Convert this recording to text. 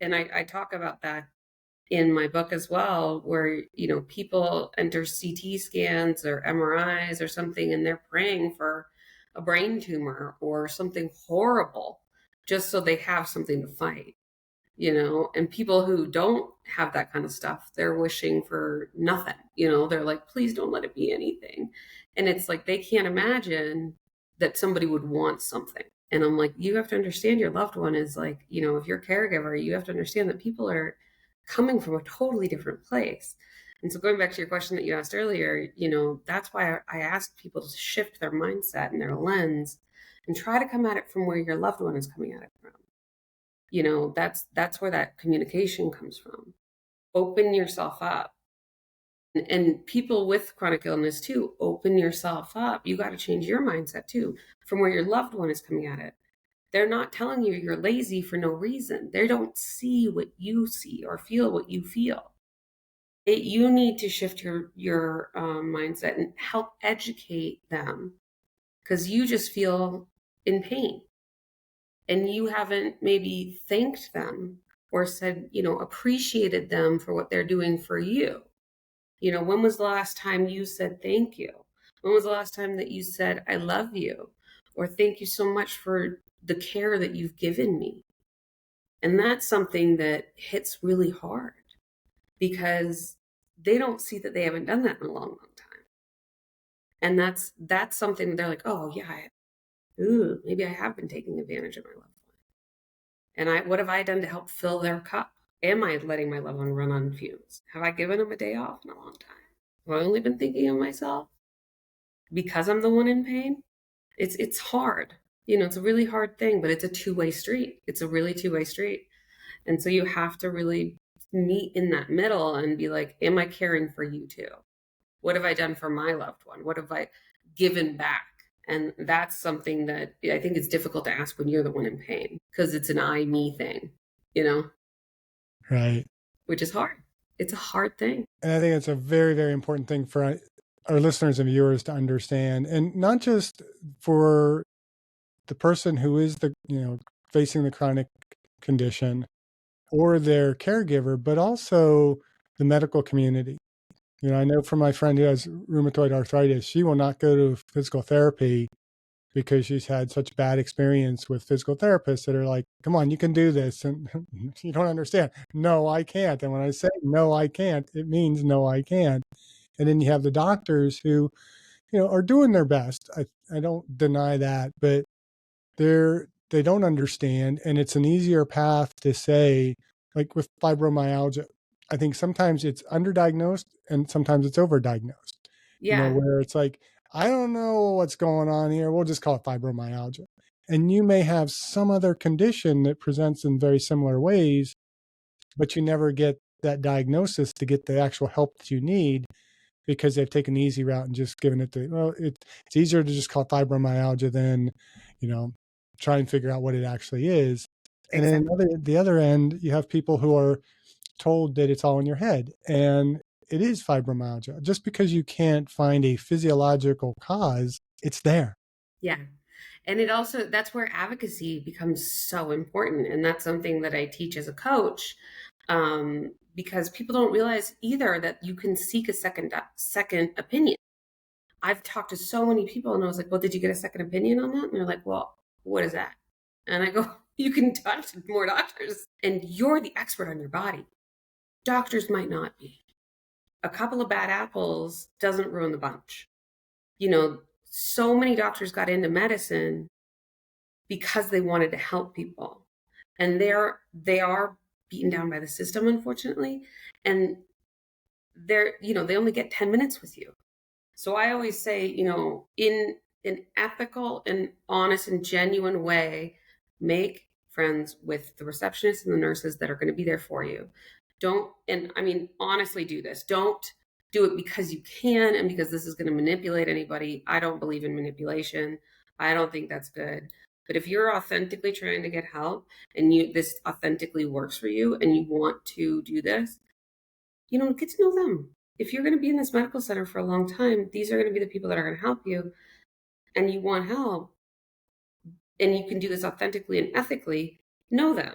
And I talk about that in my book as well, where, people enter CT scans or MRIs or something, and they're praying for a brain tumor or something horrible just so they have something to fight, and people who don't have that kind of stuff, they're wishing for nothing, they're like, please don't let it be anything. And it's like, they can't imagine that somebody would want something. And I'm like, you have to understand your loved one is like, if you're a caregiver, you have to understand that people are coming from a totally different place. And so going back to your question that you asked earlier, that's why I ask people to shift their mindset and their lens and try to come at it from where your loved one is coming at it from. That's where that communication comes from. Open yourself up. And people with chronic illness too, open yourself up. You got to change your mindset too, from where your loved one is coming at it. They're not telling you you're lazy for no reason. They don't see what you see or feel what you feel. You need to shift your mindset and help educate them, because you just feel in pain and you haven't maybe thanked them or said, appreciated them for what they're doing for you. When was the last time you said thank you? When was the last time that you said, I love you, or thank you so much for the care that you've given me? And that's something that hits really hard, because they don't see that they haven't done that in a long, long time. And that's something they're like, oh yeah, maybe I have been taking advantage of my loved one. And what have I done to help fill their cup? Am I letting my loved one run on fumes? Have I given them a day off in a long time? Have I only been thinking of myself because I'm the one in pain? It's hard. It's a really hard thing, but it's a two-way street. It's a really two-way street. And so you have to really meet in that middle and be like, am I caring for you too? What have I done for my loved one? What have I given back? And that's something that I think is difficult to ask when you're the one in pain, because it's an I, me thing, Right. which is hard. It's a hard thing. And I think it's a very, very important thing for our listeners and viewers to understand, and not just for the person who is facing the chronic condition or their caregiver, but also the medical community. I know from my friend who has rheumatoid arthritis, she will not go to physical therapy because she's had such bad experience with physical therapists that are like, come on, you can do this. And you don't understand. No, I can't. And when I say no, I can't, it means no, I can't. And then you have the doctors who, are doing their best. I don't deny that, but they don't understand. And it's an easier path to say, like with fibromyalgia, I think sometimes it's underdiagnosed and sometimes it's overdiagnosed. Yeah. Where it's like, I don't know what's going on here. We'll just call it fibromyalgia. And you may have some other condition that presents in very similar ways, but you never get that diagnosis to get the actual help that you need, because they've taken the easy route and just given it it's easier to just call it fibromyalgia than, try and figure out what it actually is. And Exactly. then the other end, you have people who are told that it's all in your head, and it is fibromyalgia. Just because you can't find a physiological cause, it's there. Yeah. And that's where advocacy becomes so important. And that's something that I teach as a coach, because people don't realize either that you can seek a second opinion. I've talked to so many people and I was like, well, did you get a second opinion on that? And they're like, well, what is that? And I go, you can talk to more doctors and you're the expert on your body. Doctors might not be. A couple of bad apples doesn't ruin the bunch. So many doctors got into medicine because they wanted to help people. And they are beaten down by the system, unfortunately. And they only get 10 minutes with you. So I always say, in an ethical and honest and genuine way, make friends with the receptionists and the nurses that are going to be there for you. Honestly, do this. Don't do it because you can and because this is going to manipulate anybody. I don't believe in manipulation. I don't think that's good. But if you're authentically trying to get help and this authentically works for you and you want to do this, get to know them. If you're going to be in this medical center for a long time, these are going to be the people that are going to help you, and you want help, and you can do this authentically and ethically, know them.